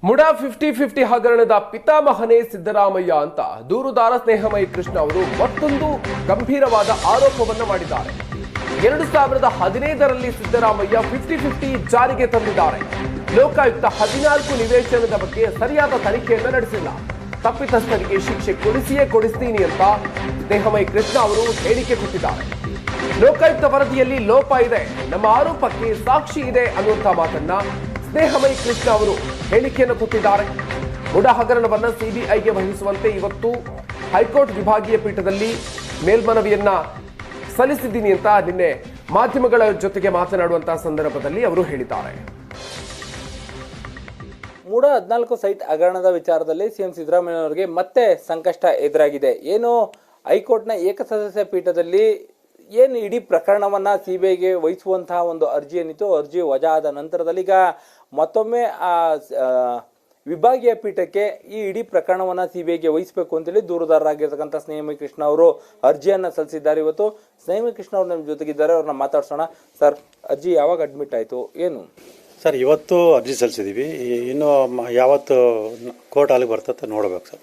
ಮುಡಾ 50-50 ಹಗರಣದ ಪಿತಾಮಹನೇ ಸಿದ್ದರಾಮಯ್ಯ ಅಂತ ದೂರುದಾರ ಸ್ನೇಹಮಯಿ ಕೃಷ್ಣ ಅವರು ಮತ್ತೊಂದು ಗಂಭೀರವಾದ ಆರೋಪವನ್ನು ಮಾಡಿದ್ದಾರೆ. 2015ರಲ್ಲಿ ಸಿದ್ದರಾಮಯ್ಯ 50-50 ಜಾರಿಗೆ ತಂದಿದ್ದಾರೆ. ಲೋಕಾಯುಕ್ತ 14 ನಿವೇಶನದ ಬಗ್ಗೆ ಸರಿಯಾದ ತನಿಖೆಯನ್ನು ನಡೆಸಿಲ್ಲ. ತಪ್ಪಿತಸ್ಥರಿಗೆ ಶಿಕ್ಷೆ ಕೊಡಿಸ್ತೀನಿ ಅಂತ ಸ್ನೇಹಮಯಿ ಕೃಷ್ಣ ಅವರು ಹೇಳಿಕೆ ಕೊಟ್ಟಿದ್ದಾರೆ. ಲೋಕಾಯುಕ್ತ ವರದಿಯಲ್ಲಿ ಲೋಪ ಇದೆ, ನಮ್ಮ ಆರೋಪಕ್ಕೆ ಸಾಕ್ಷಿ ಇದೆ ಅನ್ನುವಂಥ ಮಾತನ್ನ ಸ್ನೇಹಮಯಿ ಕೃಷ್ಣ ಅವರು ಹೇಳಿಕೆಯನ್ನು ಕೊಟ್ಟಿದ್ದಾರೆ. ಮುಡಾ ಹಗರಣವನ್ನು ಸಿಬಿಐಗೆ ವಹಿಸುವಂತೆ ಇವತ್ತು ಹೈಕೋರ್ಟ್ ವಿಭಾಗೀಯ ಪೀಠದಲ್ಲಿ ಮೇಲ್ಮನವಿಯನ್ನ ಸಲ್ಲಿಸಿದ್ದೀನಿ ಅಂತ ನಿನ್ನೆ ಮಾಧ್ಯಮಗಳ ಜೊತೆಗೆ ಮಾತನಾಡುವಂತಹ ಸಂದರ್ಭದಲ್ಲಿ ಅವರು ಹೇಳಿದ್ದಾರೆ. ಮುಡಾ 14 ಸೈಟ್ ಹಗರಣದ ವಿಚಾರದಲ್ಲಿ ಸಿಎಂ ಸಿದ್ದರಾಮಯ್ಯ ಅವರಿಗೆ ಮತ್ತೆ ಸಂಕಷ್ಟ ಎದುರಾಗಿದೆ. ಏನು ಹೈಕೋರ್ಟ್ನ ಏಕಸದಸ್ಯ ಪೀಠದಲ್ಲಿ ಏನು ಇಡೀ ಪ್ರಕರಣವನ್ನ ಸಿಬಿಐಗೆ ವಹಿಸುವಂತಹ ಒಂದು ಅರ್ಜಿ ಏನಿತ್ತು, ಅರ್ಜಿ ವಜಾ ಆದ ನಂತರದಲ್ಲಿ ಈಗ ಮತ್ತೊಮ್ಮೆ ವಿಭಾಗೀಯ ಪೀಠಕ್ಕೆ ಈ ಇಡೀ ಪ್ರಕರಣವನ್ನ ಸಿಬಿಐಗೆ ವಹಿಸಬೇಕು ಅಂತೇಳಿ ದೂರುದಾರರಾಗಿರ್ತಕ್ಕಂಥ ಸ್ನೇಹಮಯಿ ಕೃಷ್ಣ ಅವರು ಅರ್ಜಿಯನ್ನ ಸಲ್ಲಿಸಿದ್ದಾರೆ. ಇವತ್ತು ಸ್ನೇಹಮಯಿ ಕೃಷ್ಣ ಅವರು ನಮ್ಮ ಜೊತೆಗಿದ್ದಾರೆ, ಅವ್ರನ್ನ ಮಾತಾಡ್ಸೋಣ. ಸರ್, ಅರ್ಜಿ ಯಾವಾಗ ಅಡ್ಮಿಟ್ ಆಯಿತು, ಏನು? ಸರ್, ಇವತ್ತು ಅರ್ಜಿ ಸಲ್ಲಿಸಿದ್ದೀವಿ. ಇನ್ನು ಯಾವತ್ತು ಕೋರ್ಟ್ ಅಲ್ಲಿಗೆ ಬರ್ತದೆ ನೋಡ್ಬೇಕು ಸರ್.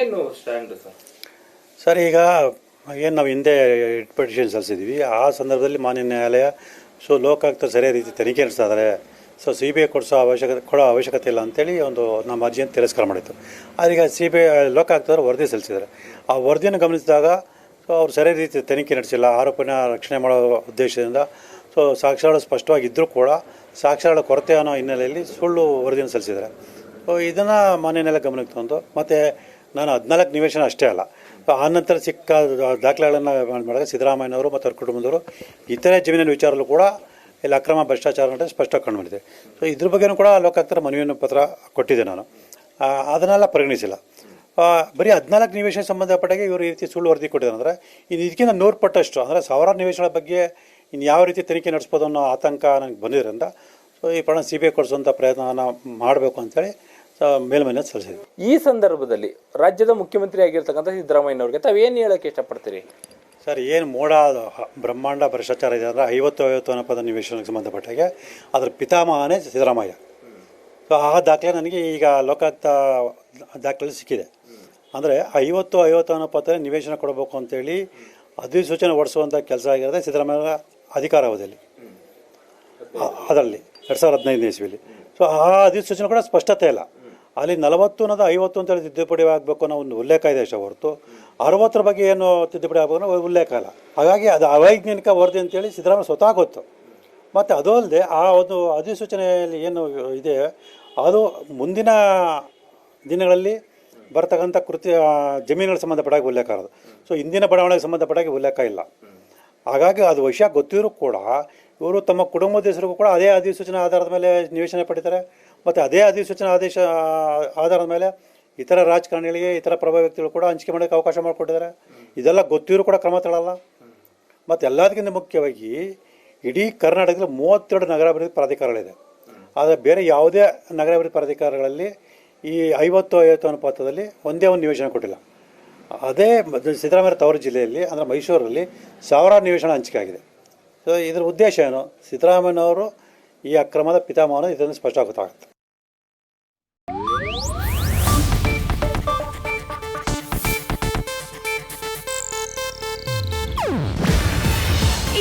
ಏನು ಸ್ಟ್ಯಾಂಡ್ ಸರ್? ಸರ್, ಈಗ ಏನು ನಾವು ಹಿಂದೆ ಪಿಟಿಷನ್ ಸಲ್ಲಿಸಿದ್ದೀವಿ, ಆ ಸಂದರ್ಭದಲ್ಲಿ ಮಾನ್ಯ ನ್ಯಾಯಾಲಯ ಲೋಕಾಯುಕ್ತ ಸರಿಯಾದ ರೀತಿ ತನಿಖೆ ನಡೆಸ್ತಾ ಇದ್ದಾರೆ, ಸಿಬಿಐ ಕೊಡೋ ಅವಶ್ಯಕತೆ ಇಲ್ಲ ಅಂತೇಳಿ ಒಂದು ನಮ್ಮ ಅರ್ಜಿಯನ್ನು ತಿರಸ್ಕಾರ ಮಾಡಿತ್ತು. ಅದೀಗ ಸಿಬಿಐ ಲೋಕಾಯುಕ್ತರು ವರದಿ ಸಲ್ಲಿಸಿದ್ದಾರೆ. ಆ ವರದಿಯನ್ನು ಗಮನಿಸಿದಾಗ ಅವ್ರು ಸರಿಯಾದ ರೀತಿ ತನಿಖೆ ನಡೆಸಿಲ್ಲ, ಆರೋಪನ ರಕ್ಷಣೆ ಮಾಡೋ ಉದ್ದೇಶದಿಂದ ಸಾಕ್ಷ್ಯಗಳು ಸ್ಪಷ್ಟವಾಗಿದ್ದರೂ ಕೂಡ ಸಾಕ್ಷ್ಯಗಳ ಕೊರತೆ ಅನ್ನೋ ಹಿನ್ನೆಲೆಯಲ್ಲಿ ಸುಳ್ಳು ವರದಿಯನ್ನು ಸಲ್ಲಿಸಿದ್ದಾರೆ. ಇದನ್ನು ಮಾನ್ಯ ನ್ಯಾಯಾಲಯ ಗಮನಕ್ಕೆ ತಂದು ಮತ್ತು ನಾನು 14 ನಿವೇಶನ ಅಷ್ಟೇ ಅಲ್ಲ, ಆ ನಂತರ ಸಿಕ್ಕ ದಾಖಲೆಗಳನ್ನು ಮಾಡಿದಾಗ ಸಿದ್ದರಾಮಯ್ಯನವರು ಮತ್ತು ಅವ್ರ ಕುಟುಂಬದವರು ಇತರೆ ಜಮೀನಿನ ವಿಚಾರಲ್ಲೂ ಕೂಡ ಇಲ್ಲಿ ಅಕ್ರಮ ಭ್ರಷ್ಟಾಚಾರ ನಡೆದು ಸ್ಪಷ್ಟವಾಗಿ ಕಂಡುಬಂದಿದೆ. ಇದ್ರ ಬಗ್ಗೆಯೂ ಕೂಡ ಲೋಕಾಯುಕ್ತರ ಮನವಿಯನ್ನು ಪತ್ರ ಕೊಟ್ಟಿದ್ದೆ ನಾನು. ಅದನ್ನೆಲ್ಲ ಪರಿಗಣಿಸಿಲ್ಲ. ಬರೀ 14 ನಿವೇಶನ ಸಂಬಂಧಪಟ್ಟಾಗೆ ಇವರು ಈ ರೀತಿ ಸುಳ್ಳು ವರದಿ ಕೊಟ್ಟಿದ್ದಾರೆ. ಅಂದರೆ ಇದಕ್ಕಿಂತ 100 ಪಟ್ಟಷ್ಟು, ಅಂದರೆ ಸಾವಿರಾರು ನಿವೇಶನಗಳ ಬಗ್ಗೆ ಇನ್ನು ಯಾವ ರೀತಿ ತನಿಖೆ ನಡೆಸ್ಬೋದು ಅನ್ನೋ ಆತಂಕ ನನಗೆ ಬಂದಿದ್ದರಿಂದ ಈ ಪ್ರಕರಣ ಸಿಬಿಐ ಕೊಡಿಸುವಂಥ ಪ್ರಯತ್ನವನ್ನು ಮಾಡಬೇಕು ಅಂತೇಳಿ ಮೇಲ್ಮನೆ ಸಲ್ಲಿಸಿದ್ವಿ. ಈ ಸಂದರ್ಭದಲ್ಲಿ ರಾಜ್ಯದ ಮುಖ್ಯಮಂತ್ರಿ ಆಗಿರ್ತಕ್ಕಂಥ ಸಿದ್ದರಾಮಯ್ಯನವ್ರಿಗೆ ತಾವೇನು ಹೇಳೋಕ್ಕೆ ಇಷ್ಟಪಡ್ತೀರಿ? ಸರ್, ಏನು ಮೋಡ ಬ್ರಹ್ಮಾಂಡ ಭ್ರಷ್ಟಾಚಾರ ಇದೆ ಅಂದರೆ 50 ಅನ್ನಪದ ನಿವೇಶನಕ್ಕೆ ಸಂಬಂಧಪಟ್ಟಾಗೆ ಅದರ ಪಿತಾಮಹನೇ ಸಿದ್ದರಾಮಯ್ಯ. ಆ ದಾಖಲೆ ನನಗೆ ಈಗ ಲೋಕಾಯುಕ್ತ ದಾಖಲೆ ಸಿಕ್ಕಿದೆ. ಅಂದರೆ 50 ಅನ್ನಪದ ನಿವೇಶನ ಕೊಡಬೇಕು ಅಂತೇಳಿ ಅಧಿಸೂಚನೆ ಹೊಡಿಸುವಂಥ ಕೆಲಸ ಆಗಿರೋದೇ ಸಿದ್ದರಾಮಯ್ಯ ಅಧಿಕಾರಾವಧಿಯಲ್ಲಿ, ಅದರಲ್ಲಿ 2015 ಇಸ್ವಿಯಲ್ಲಿ. ಆ ಅಧಿಸೂಚನೆ ಕೂಡ ಸ್ಪಷ್ಟತೆ ಇಲ್ಲ. ಅಲ್ಲಿ 40 ಅನ್ನೋದು 50 ಅಂತೇಳಿ ತಿದ್ದುಪಡಿ ಆಗಬೇಕು ಅನ್ನೋ ಒಂದು ಉಲ್ಲೇಖ ಇದೆ ಅಷ್ಟೇ ಹೊರತು 60 ಬಗ್ಗೆ ಏನು ತಿದ್ದುಪಡಿ ಆಗಬೇಕು ಅನ್ನೋ ಉಲ್ಲೇಖ ಇಲ್ಲ. ಹಾಗಾಗಿ ಅದು ಅವೈಜ್ಞಾನಿಕ ವರದಿ ಅಂತೇಳಿ ಸಿದ್ದರಾಮಯ್ಯ ಸ್ವತಃ ಗೊತ್ತು. ಮತ್ತು ಅದು ಅಲ್ಲದೆ ಆ ಒಂದು ಅಧಿಸೂಚನೆಯಲ್ಲಿ ಏನು ಇದೆ ಅದು ಮುಂದಿನ ದಿನಗಳಲ್ಲಿ ಬರ್ತಕ್ಕಂಥ ಜಮೀನುಗಳಿಗೆ ಸಂಬಂಧಪಟ್ಟಾಗಿ ಉಲ್ಲೇಖ ಇರೋದು. ಇಂದಿನ ಬಡಾವಣೆಗೆ ಸಂಬಂಧಪಟ್ಟಾಗಿ ಉಲ್ಲೇಖ ಇಲ್ಲ. ಹಾಗಾಗಿ ಅದು ವಿಷಯ ಗೊತ್ತಿರೂ ಕೂಡ ಇವರು ತಮ್ಮ ಕುಟುಂಬದ ಹೆಸರಿಗೂ ಕೂಡ ಅದೇ ಅಧಿಸೂಚನೆ ಆಧಾರದ ಮೇಲೆ ನಿವೇಶನ ಪಡಿತಾರೆ. ಮತ್ತು ಅದೇ ಅಧಿಸೂಚನೆ ಆಧಾರದ ಮೇಲೆ ಇತರ ರಾಜಕಾರಣಿಗಳಿಗೆ, ಇತರ ಪ್ರಭಾವ ವ್ಯಕ್ತಿಗಳು ಕೂಡ ಹಂಚಿಕೆ ಮಾಡೋಕ್ಕೆ ಅವಕಾಶ ಮಾಡಿಕೊಟ್ಟಿದ್ದಾರೆ. ಇದೆಲ್ಲ ಗೊತ್ತಿರೂ ಕೂಡ ಕ್ರಮ ತಗೊಳ್ಳಲ್ಲ. ಮತ್ತು ಎಲ್ಲದಕ್ಕಿಂತ ಮುಖ್ಯವಾಗಿ ಇಡೀ ಕರ್ನಾಟಕದಲ್ಲಿ 32 ನಗರಾಭಿವೃದ್ಧಿ ಪ್ರಾಧಿಕಾರಗಳಿದೆ. ಆದರೆ ಬೇರೆ ಯಾವುದೇ ನಗರಾಭಿವೃದ್ಧಿ ಪ್ರಾಧಿಕಾರಗಳಲ್ಲಿ ಈ 50 ಅನುಪಾತದಲ್ಲಿ ಒಂದೇ ಒಂದು ನಿವೇಶನ ಕೊಟ್ಟಿಲ್ಲ. ಅದೇ ಸಿದ್ದರಾಮಯ್ಯ ತವರು ಜಿಲ್ಲೆಯಲ್ಲಿ ಅಂದರೆ ಮೈಸೂರಲ್ಲಿ ಸಾವಿರಾರು ನಿವೇಶನ ಹಂಚಿಕೆ ಆಗಿದೆ. ಇದರ ಉದ್ದೇಶ ಏನು? ಸಿದ್ದರಾಮಯ್ಯನವರು ಈ ಅಕ್ರಮದ ಪಿತಾಮಹನು ಇದನ್ನು ಸ್ಪಷ್ಟ ಗೊತ್ತಾಗುತ್ತೆ.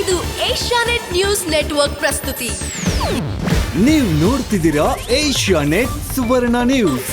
ಇದು ಏಷ್ಯಾನೆಟ್ ನ್ಯೂಸ್ ನೆಟ್ವರ್ಕ್ ಪ್ರಸ್ತುತಿ. ನೀವು ನೋಡ್ತಿದ್ದೀರಾ ಏಷ್ಯಾನೆಟ್ ಸುವರ್ಣ ನ್ಯೂಸ್.